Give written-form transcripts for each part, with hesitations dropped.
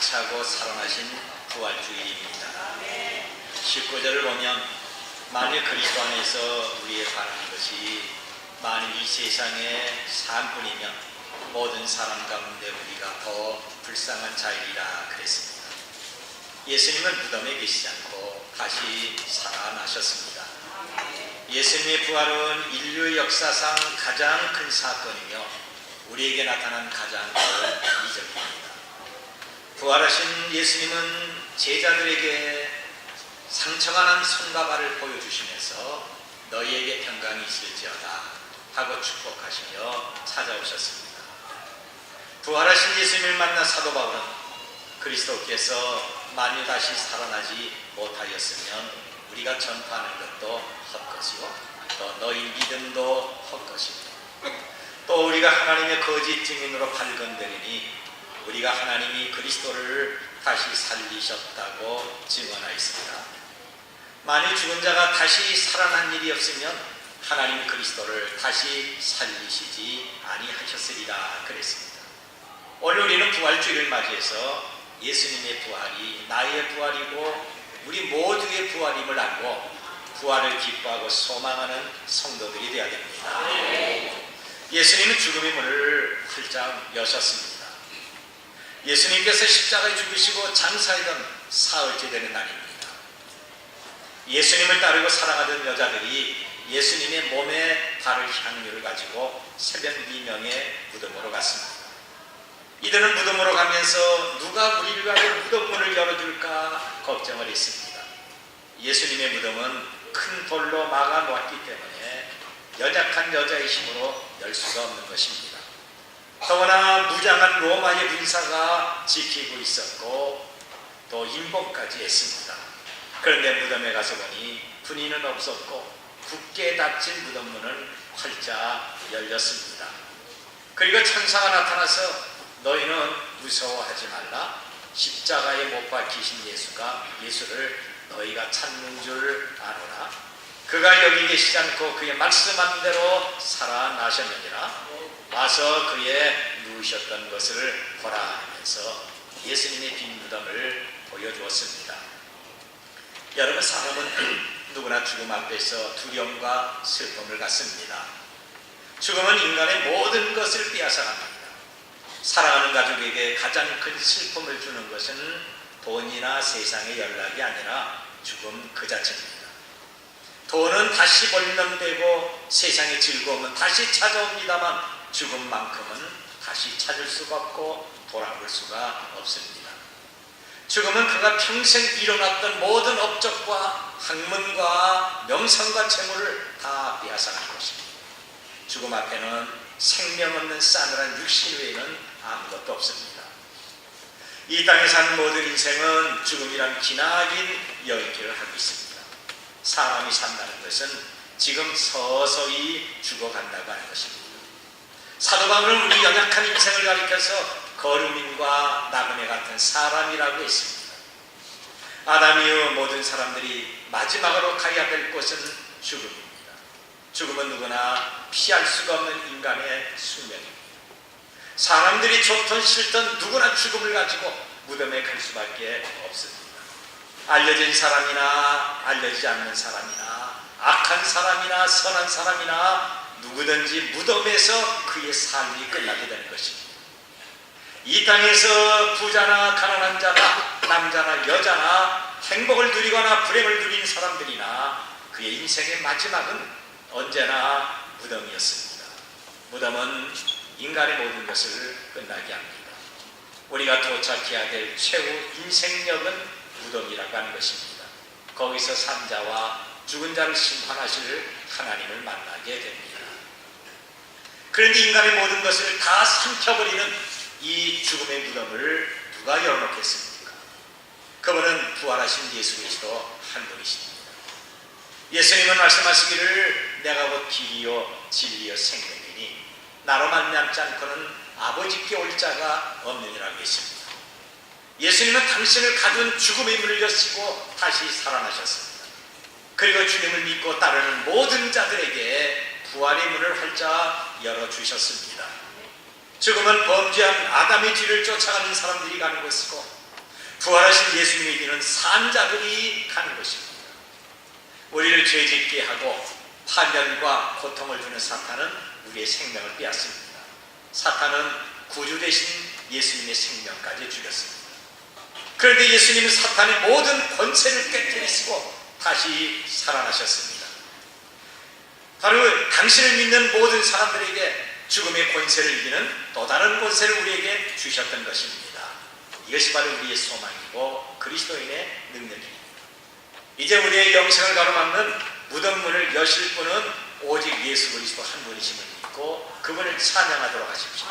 차고 살아나신 부활주일입니다. 19절을 보면 만일 그리스도 안에서 우리의 바라는 것이 만일 이 세상의 삶뿐이면 모든 사람 가운데 우리가 더 불쌍한 자이리라 그랬습니다. 예수님은 무덤에 계시지 않고 다시 살아나셨습니다. 예수님의 부활은 인류 역사상 가장 큰 사건이며 우리에게 나타난 가장 큰 이적입니다. 부활하신 예수님은 제자들에게 상처가 난 손과 발을 보여주시면서 너희에게 평강이 있을지어다 하고 축복하시며 찾아오셨습니다. 부활하신 예수님을 만나 사도 바울은 그리스도께서 만일 다시 살아나지 못하였으면 우리가 전파하는 것도 헛것이요 또 너희 믿음도 헛것이고 또 우리가 하나님의 거짓 증인으로 발견되리니 우리가 하나님이 그리스도를 다시 살리셨다고 증언하였습니다. 만일 죽은 자가 다시 살아난 일이 없으면 하나님 그리스도를 다시 살리시지 아니하셨으리라 그랬습니다. 오늘 우리는 부활주일을 맞이해서 예수님의 부활이 나의 부활이고 우리 모두의 부활임을 알고 부활을 기뻐하고 소망하는 성도들이 되어야 됩니다. 예수님은 죽음의 문을 활짝 여셨습니다. 예수님께서 십자가에 죽으시고 장사하던 사흘째 되는 날입니다. 예수님을 따르고 사랑하던 여자들이 예수님의 몸에 바를 향유를 가지고 새벽 미명에 무덤으로 갔습니다. 이들은 무덤으로 가면서 누가 우리를 가고 무덤 문을 열어줄까 걱정을 했습니다. 예수님의 무덤은 큰 돌로 막아 놓았기 때문에 연약한 여자의 힘으로 열 수가 없는 것입니다. 더구나 무장한 로마의 군사가 지키고 있었고 또 임복까지 했습니다. 그런데 무덤에 가서 보니 분이는 없었고 굳게 닫힌 무덤 문은 활짝 열렸습니다. 그리고 천사가 나타나서 너희는 무서워하지 말라. 십자가에 못 박히신 예수를 너희가 찾는 줄 아노라. 그가 여기 계시지 않고 그의 말씀한 대로 살아나셨느니라. 와서 그의 누우셨던 것을 보라 하면서 예수님의 빈 무덤을 보여주었습니다. 여러분, 사람은 누구나 죽음 앞에서 두려움과 슬픔을 갖습니다. 죽음은 인간의 모든 것을 빼앗아갑니다. 사랑하는 가족에게 가장 큰 슬픔을 주는 것은 돈이나 세상의 연락이 아니라 죽음 그 자체입니다. 돈은 다시 벌면되고 세상의 즐거움은 다시 찾아옵니다만 죽음만큼은 다시 찾을 수가 없고 돌아볼 수가 없습니다. 죽음은 그가 평생 일어났던 모든 업적과 학문과 명성과 재물을 다 빼앗아간 것입니다. 죽음 앞에는 생명 없는 싸늘한 육신 외에는 아무것도 없습니다. 이 땅에 사는 모든 인생은 죽음이란 기나긴 여행길을 하고 있습니다. 사람이 산다는 것은 지금 서서히 죽어간다고 하는 것입니다. 사도 바울은 우리 연약한 인생을 가리켜서 거루민과 나그네 같은 사람이라고 했습니다. 아담 이후 모든 사람들이 마지막으로 가야 될 곳은 죽음입니다. 죽음은 누구나 피할 수가 없는 인간의 숙명입니다. 사람들이 좋든 싫든 누구나 죽음을 가지고 무덤에 갈 수밖에 없습니다. 알려진 사람이나 알려지지 않는 사람이나 악한 사람이나 선한 사람이나 누구든지 무덤에서 그의 삶이 끝나게 되는 것입니다. 이 땅에서 부자나 가난한 자나 남자나 여자나 행복을 누리거나 불행을 누리는 사람들이나 그의 인생의 마지막은 언제나 무덤이었습니다. 무덤은 인간의 모든 것을 끝나게 합니다. 우리가 도착해야 될 최후 인생역은 무덤이라고 하는 것입니다. 거기서 산 자와 죽은 자를 심판하실 하나님을 만나게 됩니다. 그런데 인간의 모든 것을 다 삼켜버리는 이 죽음의 무덤을 누가 열어놓겠습니까? 그분은 부활하신 예수 그리스도 한 분이십니다. 예수님은 말씀하시기를 내가 곧 길이요 진리요 생명이니 나로 말미암지 않고는 아버지께 올 자가 없느니라고 했습니다. 예수님은 당신을 가둔 죽음의 문을 여시고 다시 살아나셨습니다. 그리고 주님을 믿고 따르는 모든 자들에게 부활의 문을 활짝 열어주셨습니다. 죽음은 범죄한 아담의 뒤를 쫓아가는 사람들이 가는 것이고 부활하신 예수님의 길은 산자들이 가는 것입니다. 우리를 죄짓게 하고 파멸과 고통을 주는 사탄은 우리의 생명을 빼앗습니다. 사탄은 구주 되신 예수님의 생명까지 죽였습니다. 그런데 예수님은 사탄의 모든 권세를 깨뜨리시고 다시 살아나셨습니다. 바로 당신을 믿는 모든 사람들에게 죽음의 권세를 이기는 또 다른 권세를 우리에게 주셨던 것입니다. 이것이 바로 우리의 소망이고 그리스도인의 능력입니다. 이제 우리의 영생을 가로막는 무덤문을 여실 분은 오직 예수 그리스도 한 분이심을 믿고 그분을 찬양하도록 하십시오.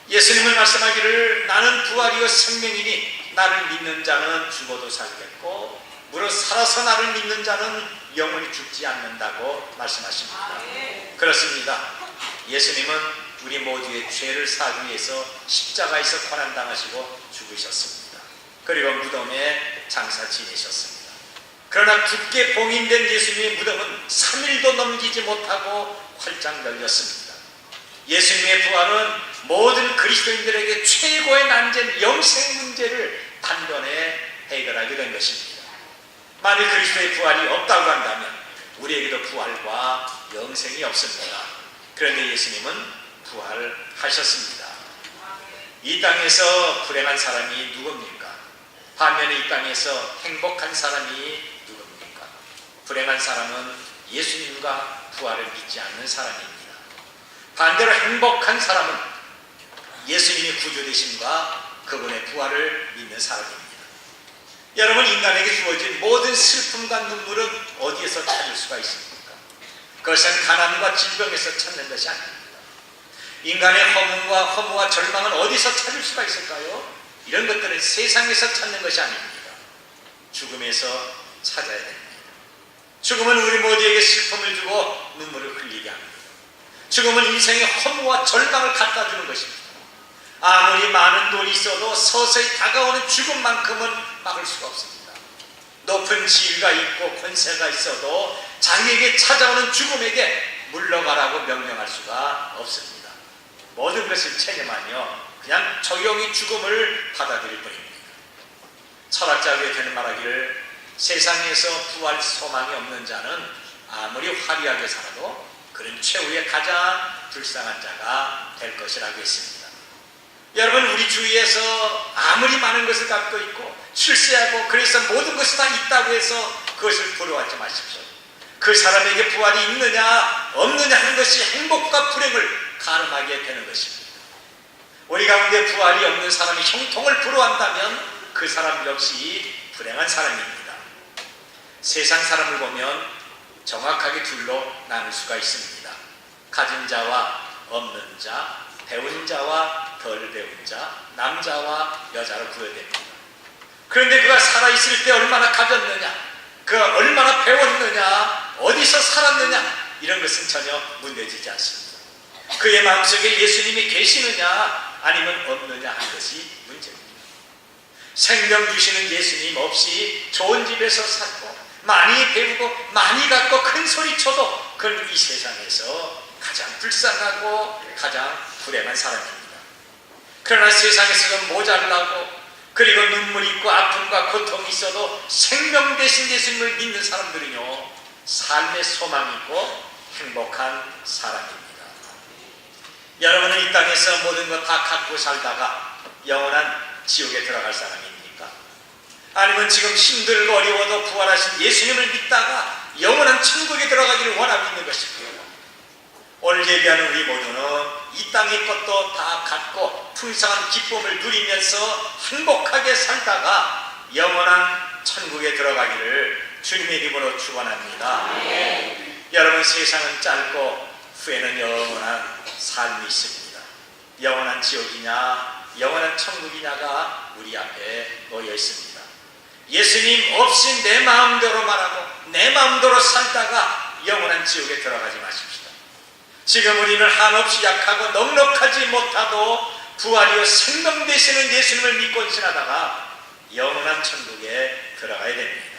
예수님을 말씀하기를 나는 부활이요 생명이니 나를 믿는 자는 죽어도 살겠고 무릇 살아서 나를 믿는 자는 영원히 죽지 않는다고 말씀하십니다. 그렇습니다. 예수님은 우리 모두의 죄를 사기 위해서 십자가에서 고난당하시고 죽으셨습니다. 그리고 무덤에 장사 지내셨습니다. 그러나 굳게 봉인된 예수님의 무덤은 3일도 넘기지 못하고 활짝 열렸습니다. 예수님의 부활은 모든 그리스도인들에게 최고의 난제인 영생 문제를 단번에 해결하게 된 것입니다. 만일 그리스도의 부활이 없다고 한다면 우리에게도 부활과 영생이 없습니다. 그런데 예수님은 부활하셨습니다. 이 땅에서 불행한 사람이 누굽니까? 반면에 이 땅에서 행복한 사람이 누굽니까? 불행한 사람은 예수님과 부활을 믿지 않는 사람입니다. 반대로 행복한 사람은 예수님의 구주 되심과 그분의 부활을 믿는 사람입니다. 여러분, 인간에게 주어진 모든 슬픔과 눈물은 어디에서 찾을 수가 있습니까? 그것은 가난과 질병에서 찾는 것이 아닙니다. 인간의 허무와 절망은 어디서 찾을 수가 있을까요? 이런 것들은 세상에서 찾는 것이 아닙니다. 죽음에서 찾아야 됩니다. 죽음은 우리 모두에게 슬픔을 주고 눈물을 흘리게 합니다. 죽음은 인생의 허무와 절망을 갖다 주는 것입니다. 아무리 많은 돈이 있어도 서서히 다가오는 죽음만큼은 막을 수가 없습니다. 높은 지위가 있고 권세가 있어도 자기에게 찾아오는 죽음에게 물러가라고 명령할 수가 없습니다. 모든 것을 체념하며 그냥 조용히 죽음을 받아들일 뿐입니다. 철학자 괴테는 말하기를 세상에서 부활 소망이 없는 자는 아무리 화려하게 살아도 그는 최후의 가장 불쌍한 자가 될 것이라고 했습니다. 여러분, 우리 주위에서 아무리 많은 것을 갖고 있고 출세하고 그래서 모든 것이 다 있다고 해서 그것을 부러워하지 마십시오. 그 사람에게 부활이 있느냐 없느냐 하는 것이 행복과 불행을 가늠하게 되는 것입니다. 우리 가운데 부활이 없는 사람이 형통을 부러워한다면 그 사람 역시 불행한 사람입니다. 세상 사람을 보면 정확하게 둘로 나눌 수가 있습니다. 가진 자와 없는 자, 배운 자와 덜 배운 자, 남자와 여자로 구별됩니다. 그런데 그가 살아있을 때 얼마나 가졌느냐, 그가 얼마나 배웠느냐, 어디서 살았느냐, 이런 것은 전혀 문제되지 않습니다. 그의 마음속에 예수님이 계시느냐 아니면 없느냐 하는 것이 문제입니다. 생명 주시는 예수님 없이 좋은 집에서 살고 많이 배우고 많이 갖고 큰 소리 쳐도 그는 이 세상에서 가장 불쌍하고 가장 불행한 사람입니다. 그러나 세상에서는 모자라고 그리고 눈물이 있고 아픔과 고통이 있어도 생명 대신 예수님을 믿는 사람들은요, 삶의 소망이 있고 행복한 사람입니다. 여러분은 이 땅에서 모든 것 다 갖고 살다가 영원한 지옥에 들어갈 사람입니까? 아니면 지금 힘들고 어려워도 부활하신 예수님을 믿다가 영원한 천국에 들어가기를 원하고 있는 것입니다. 오늘 예배하는 우리 모두는 이 땅의 것도 다 갖고 풍성한 기쁨을 누리면서 행복하게 살다가 영원한 천국에 들어가기를 주님의 이름으로 축원합니다. 여러분, 세상은 짧고 후에는 영원한 삶이 있습니다. 영원한 지옥이냐 영원한 천국이냐가 우리 앞에 놓여 있습니다. 예수님 없이 내 마음대로 말하고 내 마음대로 살다가 영원한 지옥에 들어가지 마십시오. 지금 우리는 한없이 약하고 넉넉하지 못하도 부활이요 생명 되시는 예수님을 믿고 지나다가 영원한 천국에 들어가야 됩니다.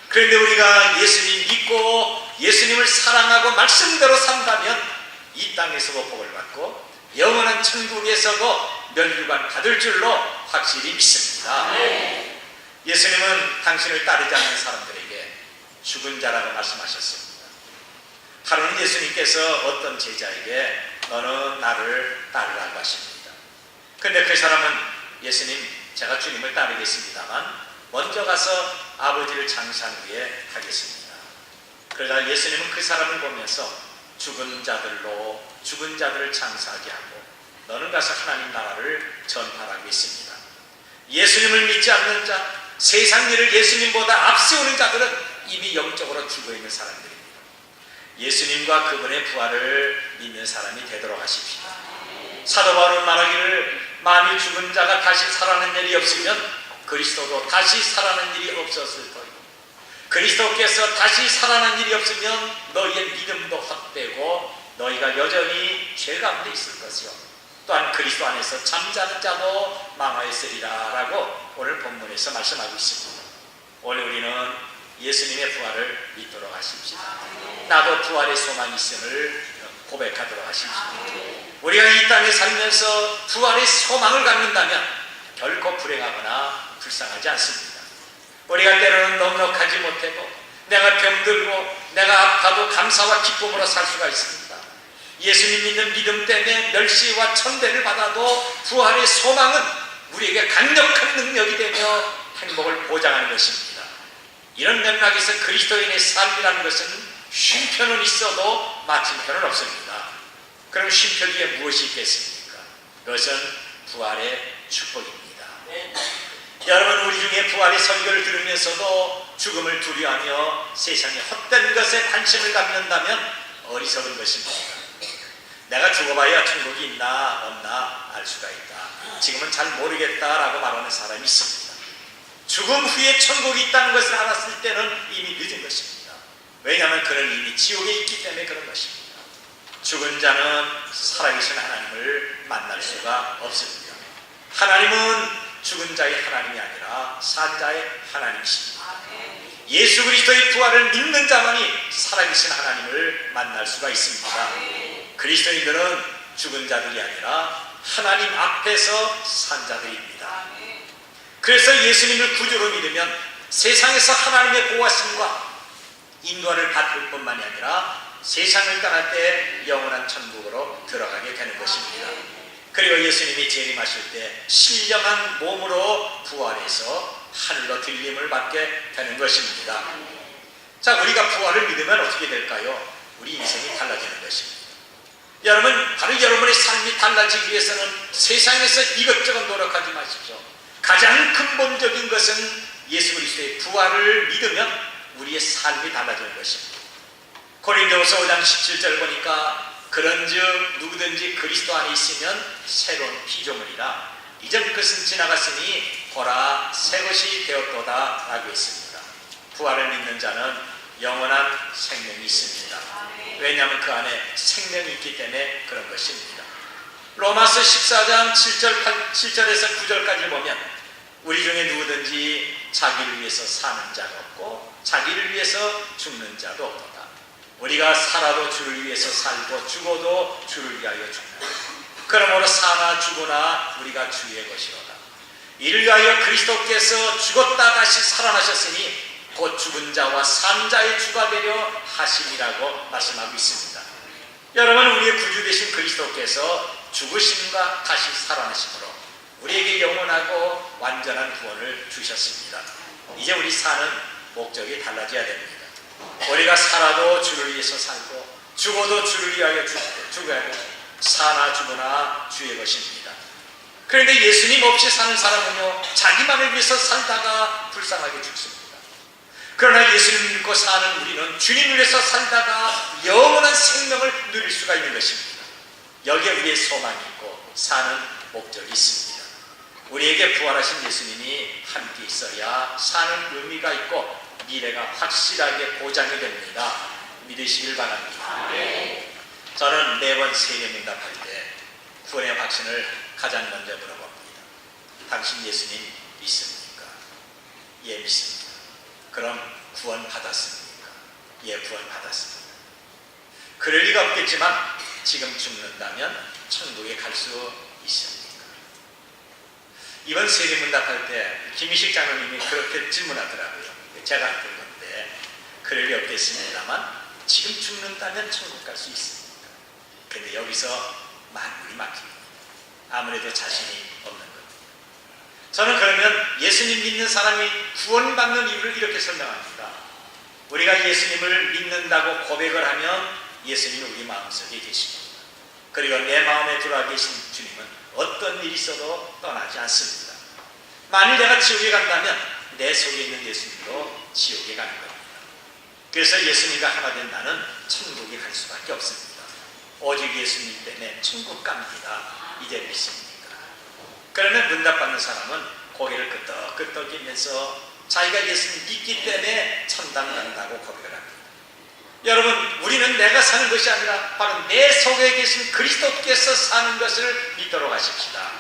그런데 우리가 예수님 믿고 예수님을 사랑하고 말씀대로 산다면 이 땅에서도 복을 받고 영원한 천국에서도 면류관 받을 줄로 확실히 믿습니다. 예수님은 당신을 따르지 않는 사람들에게 죽은 자라고 말씀하셨습니다. 하루는 예수님께서 어떤 제자에게 너는 나를 따르라고 하십니다. 근데 그 사람은 예수님, 제가 주님을 따르겠습니다만 먼저 가서 아버지를 장사한 후에 하겠습니다. 그러자 예수님은 그 사람을 보면서 죽은 자들을 장사하게 하고 너는 가서 하나님 나라를 전파하라고 했습니다. 예수님을 믿지 않는 자, 세상 일을 예수님보다 앞세우는 자들은 이미 영적으로 죽어있는 사람들입니다. 예수님과 그분의 부활을 믿는 사람이 되도록 하십시오. 사도 바울은 말하기를 만일 죽은 자가 다시 살아나는 일이 없으면 그리스도도 다시 살아나는 일이 없었을 터이고 그리스도께서 다시 살아나는 일이 없으면 너희의 믿음도 헛되고 너희가 여전히 죄 가운데 있을 것이요 또한 그리스도 안에서 잠자는 자도 망하였으리라 라고 오늘 본문에서 말씀하고 있습니다. 오늘 우리는 예수님의 부활을 믿도록 하십시오. 나도 부활의 소망이 있음을 고백하도록 하십시오. 우리가 이 땅에 살면서 부활의 소망을 갖는다면 결코 불행하거나 불쌍하지 않습니다. 우리가 때로는 넉넉하지 못해도 내가 병들고 내가 아파도 감사와 기쁨으로 살 수가 있습니다. 예수님 믿는 믿음 때문에 멸시와 천대를 받아도 부활의 소망은 우리에게 강력한 능력이 되며 행복을 보장하는 것입니다. 이런 맥락에서 그리스도인의 삶이라는 것은 쉼표는 있어도 마침표는 없습니다. 그럼 쉼표 뒤에 무엇이 있겠습니까? 그것은 부활의 축복입니다. 여러분, 우리 중에 부활의 설교를 들으면서도 죽음을 두려워하며 세상의 헛된 것에 관심을 갖는다면 어리석은 것입니다. 내가 죽어봐야 천국이 있나 없나 알 수가 있다. 지금은 잘 모르겠다라고 말하는 사람이 있습니다. 죽음 후에 천국이 있다는 것을 알았을 때는 이미 늦은 것입니다. 왜냐하면 그는 이미 지옥에 있기 때문에 그런 것입니다. 죽은 자는 살아계신 하나님을 만날 수가 없습니다. 하나님은 죽은 자의 하나님이 아니라 산 자의 하나님이십니다. 예수 그리스도의 부활을 믿는 자만이 살아계신 하나님을 만날 수가 있습니다. 그리스도인들은 죽은 자들이 아니라 하나님 앞에서 산 자들입니다. 그래서 예수님을 구주로 믿으면 세상에서 하나님의 보호하심과 인도를 받을 뿐만이 아니라 세상을 떠날 때 영원한 천국으로 들어가게 되는 것입니다. 그리고 예수님이 재림하실 때 신령한 몸으로 부활해서 하늘로 들림을 받게 되는 것입니다. 자, 우리가 부활을 믿으면 어떻게 될까요? 우리 인생이 달라지는 것입니다. 여러분, 바로 여러분의 삶이 달라지기 위해서는 세상에서 이것저것 노력하지 마십시오. 가장 근본적인 것은 예수 그리스도의 부활을 믿으면 우리의 삶이 달라지는 것입니다. 고린도후서 5장 17절 보니까 그런즉 누구든지 그리스도 안에 있으면 새로운 피조물이라 이전 것은 지나갔으니 보라 새 것이 되었도다 라고 했습니다. 부활을 믿는 자는 영원한 생명이 있습니다. 왜냐하면 그 안에 생명이 있기 때문에 그런 것입니다. 로마서 14장 7절에서 9절까지 보면 우리 중에 누구든지 자기를 위해서 사는 자가 없고 자기를 위해서 죽는 자도 없도다. 우리가 살아도 주를 위해서 살고 죽어도 주를 위하여 죽는다. 그러므로 사나 죽으나 우리가 주의 것이로다. 이를 위하여 그리스도께서 죽었다 다시 살아나셨으니 곧 죽은 자와 산 자의 주가 되려 하심이라고 말씀하고 있습니다. 여러분, 우리의 구주 되신 그리스도께서 죽으심과 다시 살아나심으로 우리에게 영원하고 완전한 구원을 주셨습니다. 이제 우리 사는 목적이 달라져야 됩니다. 우리가 살아도 주를 위해서 살고 죽어도 주를 위하여 죽어야 하고 사나 죽으나 주의 것입니다. 그런데 예수님 없이 사는 사람은요, 자기만을 위해서 살다가 불쌍하게 죽습니다. 그러나 예수님을 믿고 사는 우리는 주님을 위해서 살다가 영원한 생명을 누릴 수가 있는 것입니다. 여기에 우리의 소망이 있고 사는 목적이 있습니다. 우리에게 부활하신 예수님이 함께 있어야 사는 의미가 있고 미래가 확실하게 보장이 됩니다. 믿으시길 바랍니다. 저는 매번 세례문답할 때 구원의 확신을 가장 먼저 물어봅니다. 당신 예수님 믿습니까? 예, 믿습니다. 그럼 구원 받았습니까? 예, 구원 받았습니다. 그럴 리가 없겠지만 지금 죽는다면 천국에 갈 수 있습니까? 이번 세례문답할 때 김희식 장로님이 그렇게 질문하더라고요. 제가 했던 건데 그럴 리 없겠습니다만 지금 죽는다면 천국 갈 수 있습니까? 그런데 여기서 만물이 막힙니다. 아무래도 자신이 없는 겁니다. 저는 그러면 예수님 믿는 사람이 구원받는 이유를 이렇게 설명합니다. 우리가 예수님을 믿는다고 고백을 하면 예수님은 우리 마음속에 계십니다. 그리고 내 마음에 들어와 계신 주님은 어떤 일이 있어도 떠나지 않습니다. 만일 내가 지옥에 간다면 내 속에 있는 예수님도 지옥에 가는 겁니다. 그래서 예수님과 하나 된 나는 천국에 갈 수밖에 없습니다. 오직 예수님 때문에 천국 갑니다. 이제 믿습니까? 그러면 문답받는 사람은 고개를 끄덕끄덕이면서 자기가 예수님 믿기 때문에 천당 간다고 고백을 합니다. 여러분, 우리는 내가 사는 것이 아니라 바로 내 속에 계신 그리스도께서 사는 것을 믿도록 하십시다.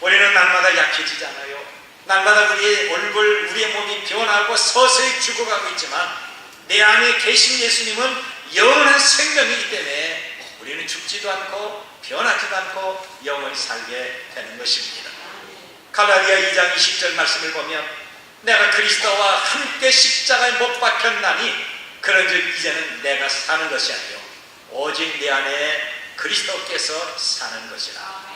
우리는 날마다 약해지잖아요. 날마다 우리의 얼굴, 우리의 몸이 변하고 서서히 죽어가고 있지만 내 안에 계신 예수님은 영원한 생명이기 때문에 우리는 죽지도 않고 변하지도 않고 영원히 살게 되는 것입니다. 갈라디아 2장 20절 말씀을 보면 내가 그리스도와 함께 십자가에 못 박혔나니 그런즉 이제는 내가 사는 것이 아니요 오직 내 안에 그리스도께서 사는 것이라.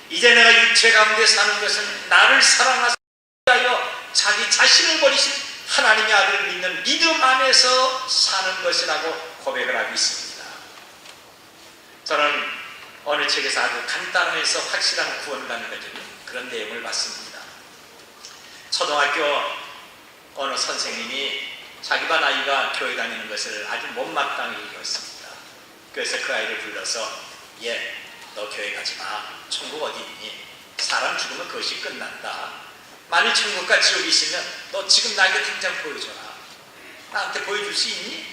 이제 내가 육체 가운데 사는 것은 나를 사랑하여 자기 자신을 버리신 하나님의 아들을 믿는 믿음 안에서 사는 것이라고 고백을 하고 있습니다. 저는 어느 책에서 아주 간단하면서 확실한 구원받는 그런 내용을 봤습니다. 초등학교 어느 선생님이 자기 반 아이가 교회 다니는 것을 아주 못마땅히 여겼습니다. 그래서 그 아이를 불러서 너 교회 가지 마. 천국 어디 있니? 사람 죽으면 그것이 끝난다. 만일 천국과 지옥이 있으면 너 지금 나에게 당장 보여줘라. 나한테 보여줄 수 있니?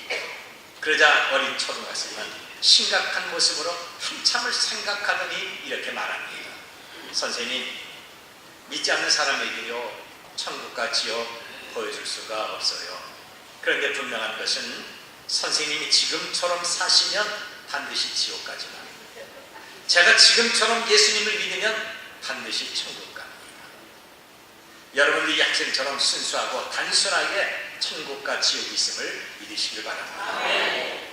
그러자 어린 초등학생은 심각한 모습으로 한참을 생각하더니 이렇게 말합니다. 선생님, 믿지 않는 사람에게요 천국과 지옥 보여줄 수가 없어요. 그런데 분명한 것은 선생님이 지금처럼 사시면 반드시 지옥 가지 마. 제가 지금처럼 예수님을 믿으면 반드시 천국 갑니다. 여러분들이 학생처럼 순수하고 단순하게 천국과 지옥이 있음을 믿으시길 바랍니다.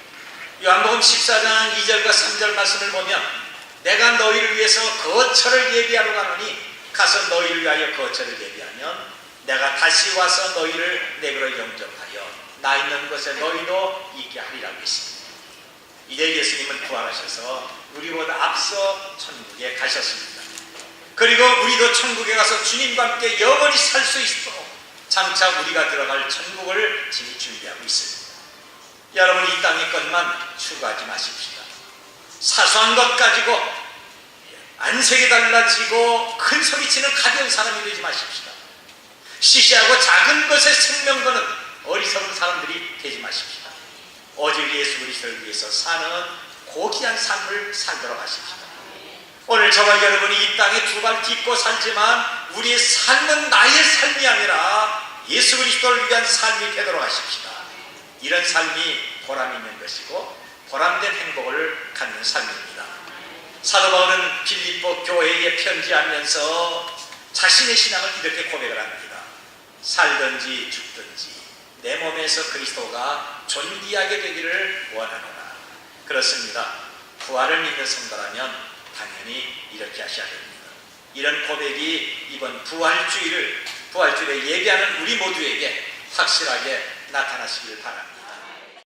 요한복음 14장 2절과 3절 말씀을 보면 내가 너희를 위해서 거처를 예비하러 가노니 가서 너희를 위하여 거처를 예비하면 내가 다시 와서 너희를 내게로 영접하여 나 있는 곳에 너희도 있게 하리라고 했습니다. 이제 예수님은 부활하셔서 우리보다 앞서 천국에 가셨습니다. 그리고 우리도 천국에 가서 주님과 함께 영원히 살 수 있도록 장차 우리가 들어갈 천국을 지금 준비하고 있습니다. 여러분, 이 땅의 것만 추구하지 마십시다. 사소한 것 가지고 안색이 달라지고 큰 소리치는 가벼운 사람이 되지 마십시다. 시시하고 작은 것에 생명 거는 어리석은 사람들이 되지 마십시다. 오직 예수 그리스도를 위해서 사는 고귀한 삶을 살도록 하십시다. 오늘 저와 여러분이 이 땅에 두 발 딛고 살지만 우리의 삶은 나의 삶이 아니라 예수 그리스도를 위한 삶이 되도록 하십시다. 이런 삶이 보람 있는 것이고 보람된 행복을 갖는 삶입니다. 사도 바울은 빌립보 교회에 편지하면서 자신의 신앙을 이렇게 고백을 합니다. 살든지 죽든지 내 몸에서 그리스도가 존귀하게 되기를 원하노라. 그렇습니다. 부활을 믿는 성도라면 당연히 이렇게 하셔야 됩니다. 이런 고백이 이번 부활주일에 예배하는 우리 모두에게 확실하게 나타나시길 바랍니다.